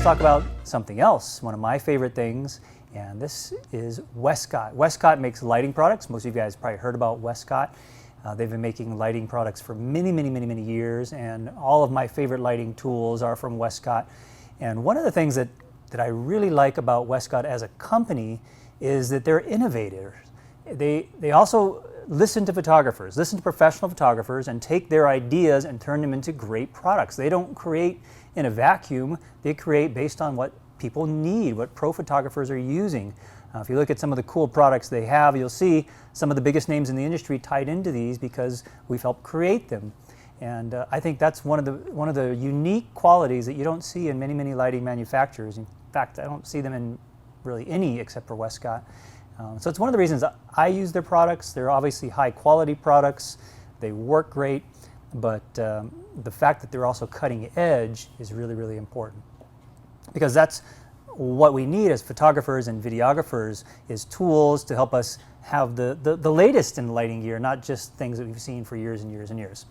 talk about something else, one of my favorite things, and this is Wescott. Wescott makes lighting products. Most of you guys probably heard about Wescott. They've been making lighting products for many years, and all of my favorite lighting tools are from Wescott. And one of the things that I really like about Wescott as a company is that they're innovators. They also listen to photographers, listen to professional photographers, and take their ideas and turn them into great products. They don't create in a vacuum. They create based on what people need, what pro photographers are using. If you look at some of the cool products they have, you'll see some of the biggest names in the industry tied into these because we've helped create them. And I think that's one of the unique qualities that you don't see in many lighting manufacturers. In fact, I don't see them in really any except for Wescott. So it's one of the reasons I use their products. They're obviously high quality products. They work great, but the fact that they're also cutting edge is really important, because that's what we need as photographers and videographers, is tools to help us have the latest in lighting gear, not just things that we've seen for years and years.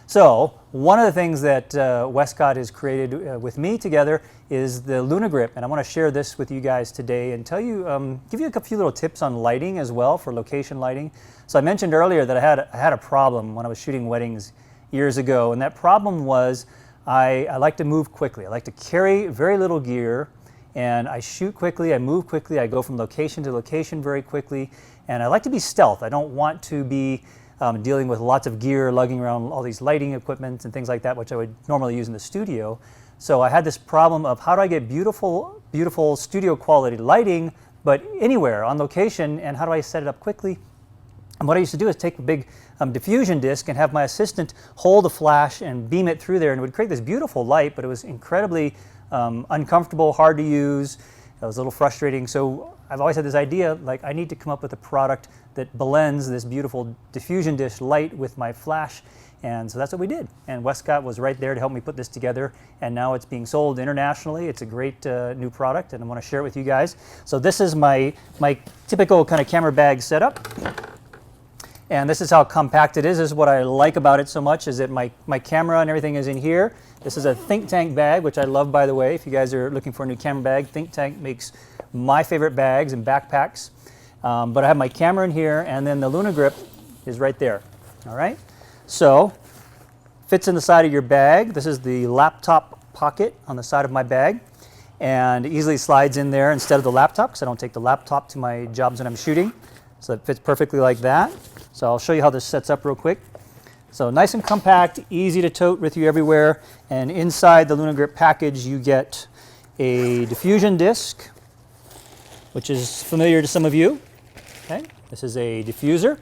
So one of the things that Wescott has created with me together is the Luna Grip, and I want to share this with you guys today and tell you, give you a few little tips on lighting as well for location lighting. So I mentioned earlier that I had a problem when I was shooting weddings years ago, and that problem was I like to move quickly. I like to carry very little gear, and I shoot quickly, I move quickly, I go from location to location very quickly, and I like to be stealth. I don't want to be dealing with lots of gear, lugging around all these lighting equipment and things like that, which I would normally use in the studio. So I had this problem of how do I get beautiful studio quality lighting, but anywhere on location, and how do I set it up quickly? And what I used to do is take a big diffusion disk and have my assistant hold a flash and beam it through there, and it would create this beautiful light, but it was incredibly uncomfortable, hard to use. It was a little frustrating. So I've always had this idea, like, I need to come up with a product that blends this beautiful diffusion disk light with my flash, and so that's what we did. And Wescott was right there to help me put this together, and now it's being sold internationally. It's a great new product, and I want to share it with you guys. So this is my typical kind of camera bag setup. And this is how compact it is. This is what I like about it so much, is that my camera and everything is in here. This is a Think Tank bag, which I love, by the way. If you guys are looking for a new camera bag, Think Tank makes my favorite bags and backpacks. But I have my camera in here, and then the Luna Grip is right there. All right? So, fits in the side of your bag. This is the laptop pocket on the side of my bag, and it easily slides in there instead of the laptop, because I don't take the laptop to my jobs when I'm shooting. So it fits perfectly like that. So I'll show you how this sets up real quick. So nice and compact, easy to tote with you everywhere. And inside the Luna Grip package, you get a diffusion disk, which is familiar to some of you. Okay, this is a diffuser.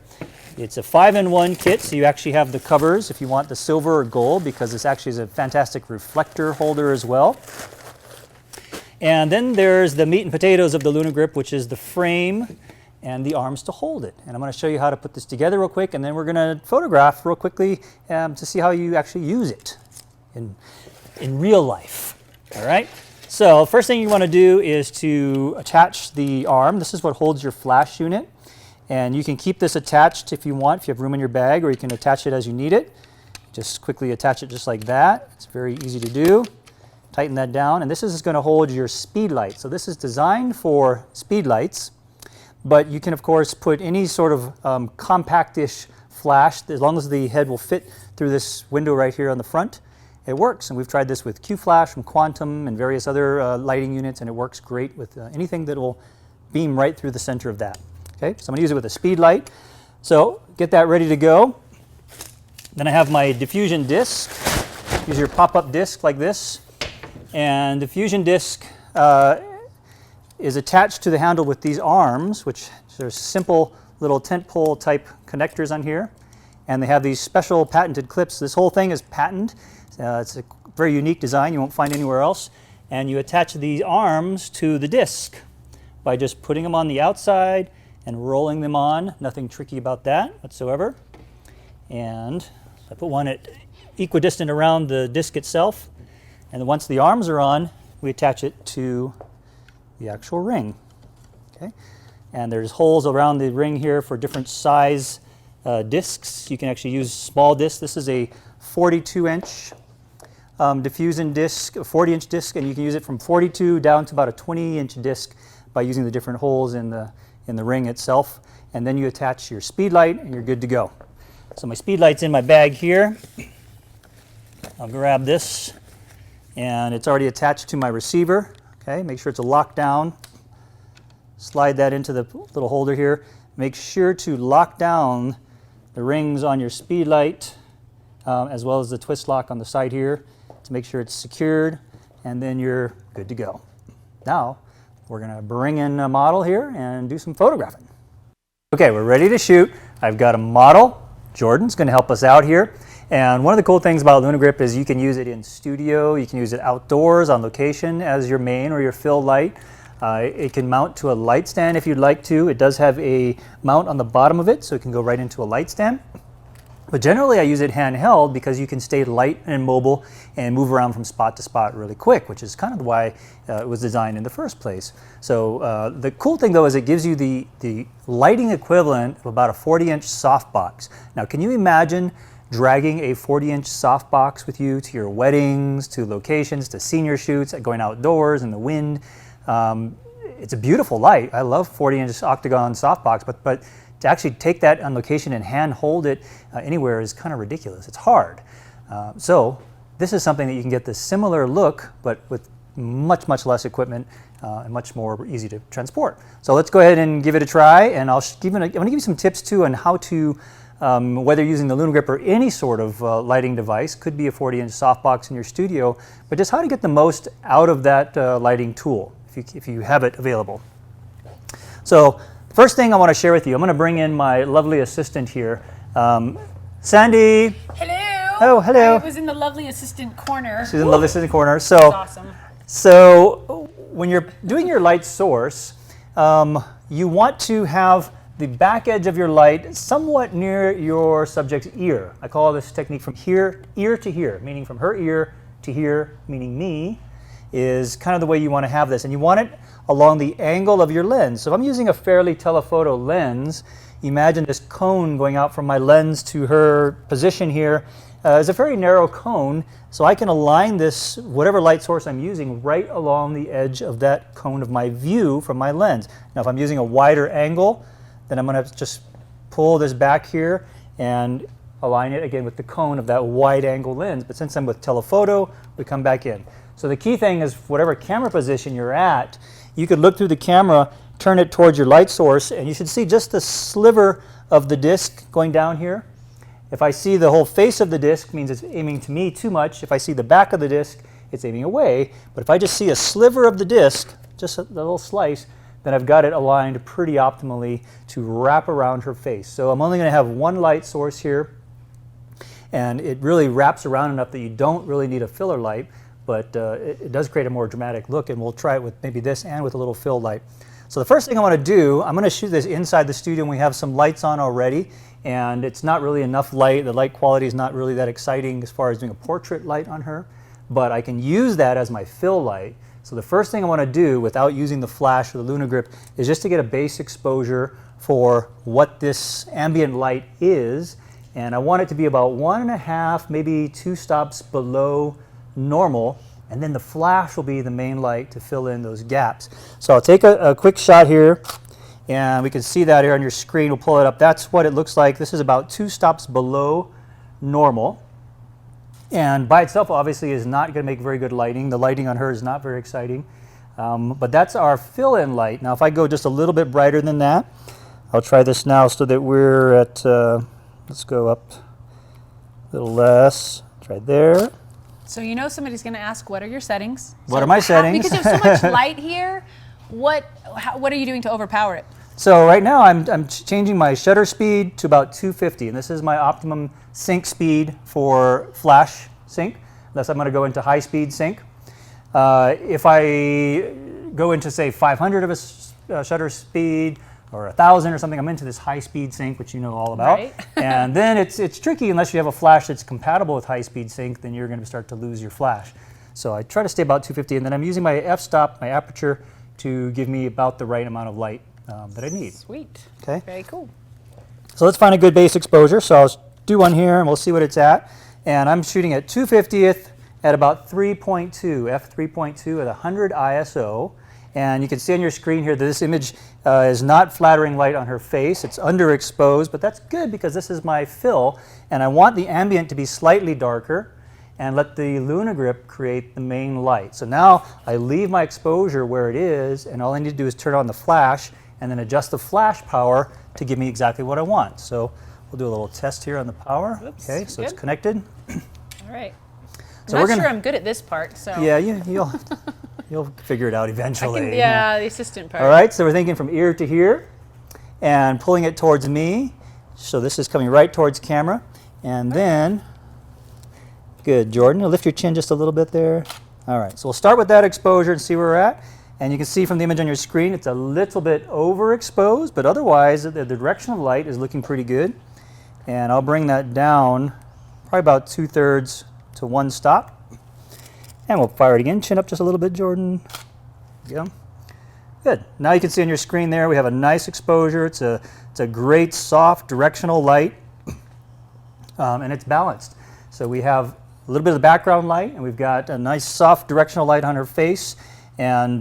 It's a 5-in-1 kit, so you actually have the covers if you want the silver or gold, because this actually is a fantastic reflector holder as well. And then there's the meat and potatoes of the Luna Grip, which is the frame and the arms to hold it. And I'm going to show you how to put this together real quick, and then we're going to photograph real quickly to see how you actually use it in real life. All right? So first thing you want to do is to attach the arm. This is what holds your flash unit. And you can keep this attached if you want, if you have room in your bag, or you can attach it as you need it. Just quickly attach it just like that. It's very easy to do. Tighten that down. And this is going to hold your speed light. So this is designed for speed lights. But you can, of course, put any sort of compact-ish flash, as long as the head will fit through this window right here on the front. It works, and we've tried this with Q-Flash from Quantum and various other lighting units, and it works great with anything that will beam right through the center of that. Okay, so I'm going to use it with a speed light. So get that ready to go. Then I have my diffusion disk. Use your pop-up disk like this, and diffusion disk is attached to the handle with these arms, which are simple little tent pole type connectors on here, and they have these special patented clips. This whole thing is patented. It's a very unique design you won't find anywhere else, and you attach these arms to the disc by just putting them on the outside and rolling them on. Nothing tricky about that whatsoever. And I put one at equidistant around the disc itself, and then once the arms are on, we attach it to the actual ring. Okay, and there's holes around the ring here for different size discs. You can actually use small discs. This is a 42-inch diffusion disc, a 40-inch disc, and you can use it from 42 down to about a 20-inch disc by using the different holes in the ring itself. And then you attach your speed light and you're good to go. So my speed light's in my bag here. I'll grab this, and it's already attached to my receiver. Okay, make sure it's locked down. Slide that into the little holder here. Make sure to lock down the rings on your speed light as well as the twist lock on the side here to make sure it's secured, and then you're good to go. Now we're going to bring in a model here and do some photographing. Okay, we're ready to shoot. I've got a model. Jordan's going to help us out here. And one of the cool things about Luna Grip is you can use it in studio, you can use it outdoors on location as your main or your fill light. It can mount to a light stand if you'd like to. It does have a mount on the bottom of it, so it can go right into a light stand. But generally I use it handheld because you can stay light and mobile and move around from spot to spot really quick, which is kind of why it was designed in the first place. So the cool thing though is it gives you the lighting equivalent of about a 40-inch softbox. Now can you imagine dragging a 40-inch softbox with you to your weddings, to locations, to senior shoots, going outdoors in the wind? It's a beautiful light. I love 40-inch octagon softbox, but to actually take that on location and hand hold it anywhere is kind of ridiculous. It's hard. So this is something that you can get the similar look, but with much, much less equipment and much more easy to transport. So let's go ahead and give it a try, and I'm going to give you some tips too on how to, whether using the Luna Grip or any sort of lighting device, could be a 40-inch softbox in your studio, but just how to get the most out of that lighting tool if you have it available. So first thing I want to share with you, I'm going to bring in my lovely assistant here, Sandy. Hello. Oh, hello. I was in the lovely assistant corner. She's in the lovely assistant corner. So, that's awesome. So when you're doing your light source, you want to have the back edge of your light somewhat near your subject's ear. I call this technique from here, ear to here, meaning from her ear to here, meaning me, is kind of the way you want to have this. And you want it along the angle of your lens. So if I'm using a fairly telephoto lens, imagine this cone going out from my lens to her position here is a very narrow cone, so I can align this, whatever light source I'm using, right along the edge of that cone of my view from my lens. Now if I'm using a wider angle, then I'm going to just pull this back here and align it again with the cone of that wide angle lens. But since I'm with telephoto, we come back in. So the key thing is whatever camera position you're at, you could look through the camera, turn it towards your light source, and you should see just the sliver of the disc going down here. If I see the whole face of the disc, means it's aiming to me too much. If I see the back of the disc, it's aiming away. But if I just see a sliver of the disc, just a little slice, then I've got it aligned pretty optimally to wrap around her face. So I'm only going to have one light source here, and it really wraps around enough that you don't really need a filler light, but it does create a more dramatic look, and we'll try it with maybe this and with a little fill light. So the first thing I want to do, I'm going to shoot this inside the studio, and we have some lights on already, and it's not really enough light. The light quality is not really that exciting as far as doing a portrait light on her, but I can use that as my fill light. So the first thing I want to do without using the flash or the Luna Grip is just to get a base exposure for what this ambient light is, and I want it to be about 1.5, maybe 2 stops below normal, and then the flash will be the main light to fill in those gaps. So I'll take a quick shot here, and we can see that here on your screen. We'll pull it up. That's what it looks like. This is about 2 stops below normal. And by itself, obviously, is not going to make very good lighting. The lighting on her is not very exciting. But that's our fill-in light. Now, if I go just a little bit brighter than that, I'll try this now so that we're at, let's go up a little less. Try there. So you know somebody's going to ask, what are your settings? What are my settings? Because you have so much light here, what are you doing to overpower it? So right now I'm changing my shutter speed to about 250, and this is my optimum sync speed for flash sync, unless I'm going to go into high speed sync. If I go into, say, 500 of a shutter speed or 1,000 or something, I'm into this high speed sync, which you know all about. Right. And then it's tricky unless you have a flash that's compatible with high speed sync, then you're going to start to lose your flash. So I try to stay about 250, and then I'm using my f-stop, my aperture, to give me about the right amount of light that I need. Sweet. Okay. Very cool. So let's find a good base exposure. So I'll do one here, and we'll see what it's at. And I'm shooting at 2/50th at about 3.2, f3.2 at 100 ISO. And you can see on your screen here that this image is not flattering light on her face. It's underexposed, but that's good because this is my fill, and I want the ambient to be slightly darker and let the Luna Grip create the main light. So now I leave my exposure where it is, and all I need to do is turn on the flash and then adjust the flash power to give me exactly what I want. So we'll do a little test here on the power. Oops, okay, so good. it's connected. All right. So I'm we're not gonna, sure I'm good at this part, so. Yeah, you'll figure it out eventually. Yeah, the assistant part. All right, so we're thinking from ear to here and pulling it towards me. So this is coming right towards camera. And then, good, Jordan, you'll lift your chin just a little bit there. All right, so we'll start with that exposure and see where we're at. And you can see from the image on your screen, it's a little bit overexposed, but otherwise the direction of light is looking pretty good. And I'll bring that down probably about 2/3 to 1 stop. And we'll fire it again. Chin up just a little bit, Jordan. Yeah. Good. Now you can see on your screen there we have a nice exposure. It's a great soft directional light, and it's balanced. So we have a little bit of the background light, and we've got a nice soft directional light on her face, and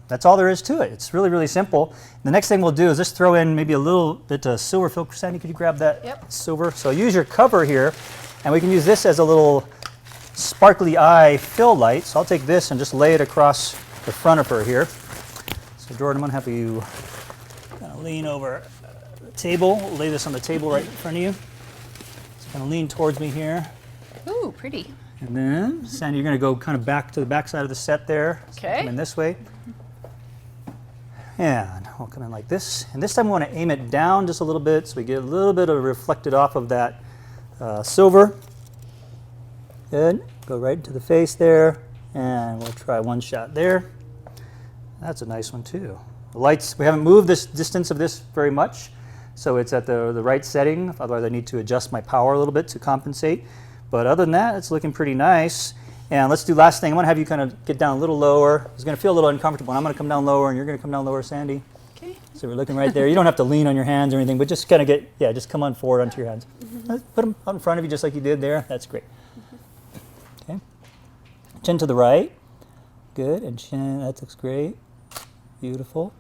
that's all there is to it. It's really, really simple. The next thing we'll do is just throw in maybe a little bit of silver fill. Sandy, could you grab that silver? So use your cover here, and we can use this as a little sparkly eye fill light. So I'll take this and just lay it across the front of her here. So Jordan, I'm going to have you kind of lean over the table. We'll lay this on the table right in front of you. So kind of lean towards me here. Ooh, pretty. And then, Sandy, you're going to go kind of back to the back side of the set there. Okay. So come in this way. And we'll come in like this. And this time we want to aim it down just a little bit so we get a little bit of reflected off of that silver. Good. Go right into the face there. And we'll try one shot there. That's a nice one too. The lights, we haven't moved this distance of this very much, so it's at the right setting. Otherwise I need to adjust my power a little bit to compensate. But other than that, it's looking pretty nice. And let's do last thing. I'm going to have you kind of get down a little lower. It's going to feel a little uncomfortable. I'm going to come down lower, and you're going to come down lower, Sandy. Okay. So we're looking right there. You don't have to lean on your hands or anything, but just kind of get, just come on forward onto your hands. Put them out in front of you just like you did there. That's great. Okay. Chin to the right. Good. And chin, that looks great. Beautiful.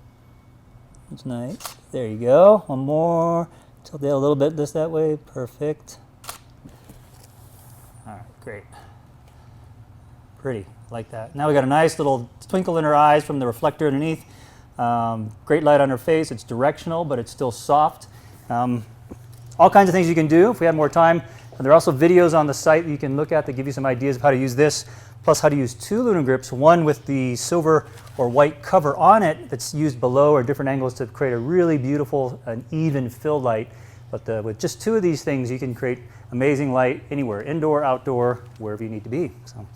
That's nice. There you go. One more. Tilt it a little bit that way. Perfect. All right, great. Pretty, like that. Now we got a nice little twinkle in her eyes from the reflector underneath. Great light on her face. It's directional, but it's still soft. All kinds of things you can do if we had more time. And there are also videos on the site that you can look at that give you some ideas of how to use this, plus how to use 2 Luna Grips, one with the silver or white cover on it that's used below or different angles to create a really beautiful and even fill light. But with just 2 of these things, you can create amazing light anywhere, indoor, outdoor, wherever you need to be. So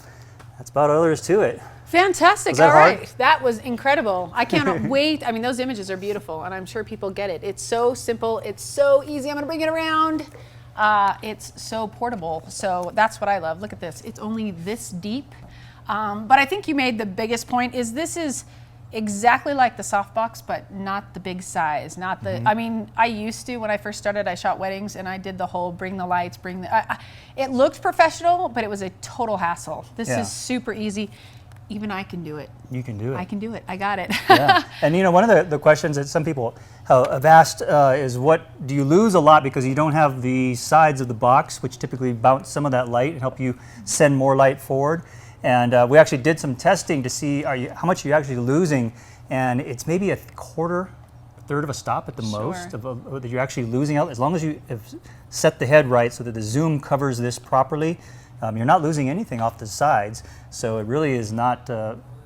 that's about all there is to it. Fantastic. Was that All right. hard? That was incredible. I cannot wait. I mean, those images are beautiful, and I'm sure people get it. It's so simple. It's so easy. I'm going to bring it around. It's so portable. So that's what I love. Look at this. It's only this deep. But I think you made the biggest point is this is exactly like the softbox, but not the big size. Not the. I mean, I used to when I first started. I shot weddings, and I did the whole bring the lights, bring the. It looked professional, but it was a total hassle. This is super easy. Even I can do it. You can do it. I can do it. I got it. Yeah. And you know, one of the questions that some people have asked is, what do you lose a lot because you don't have the sides of the box, which typically bounce some of that light and help you send more light forward? And we actually did some testing to see how much you're actually losing, and it's maybe a third of a stop at the most that you're actually losing out. As long as you have set the head right so that the zoom covers this properly, you're not losing anything off the sides. So it really is not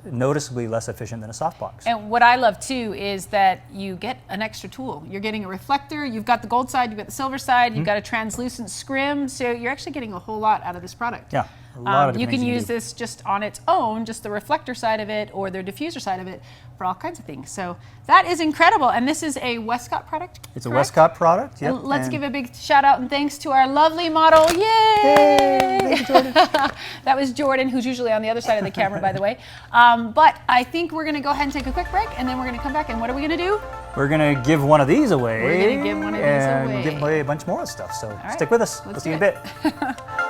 noticeably less efficient than a softbox. And what I love too is that you get an extra tool. You're getting a reflector, you've got the gold side, you've got the silver side, you've got a translucent scrim, so you're actually getting a whole lot out of this product. Yeah, a lot of you different can things use this just on its own, just the reflector side of it or the diffuser side of it for all kinds of things. So that is incredible. And this is a Wescott product? It's a Wescott product, yep. Let's give a big shout out and thanks to our lovely model. Yay! Thank you, Jordan. That was Jordan, who's usually on the other side of the camera, by the way. But I think we're going to go ahead and take a quick break, and then we're going to come back. And what are we going to do? We're going to give one of these away. We're going to give one of these away. And give away a bunch more stuff. So stick with us. We'll see you in a bit.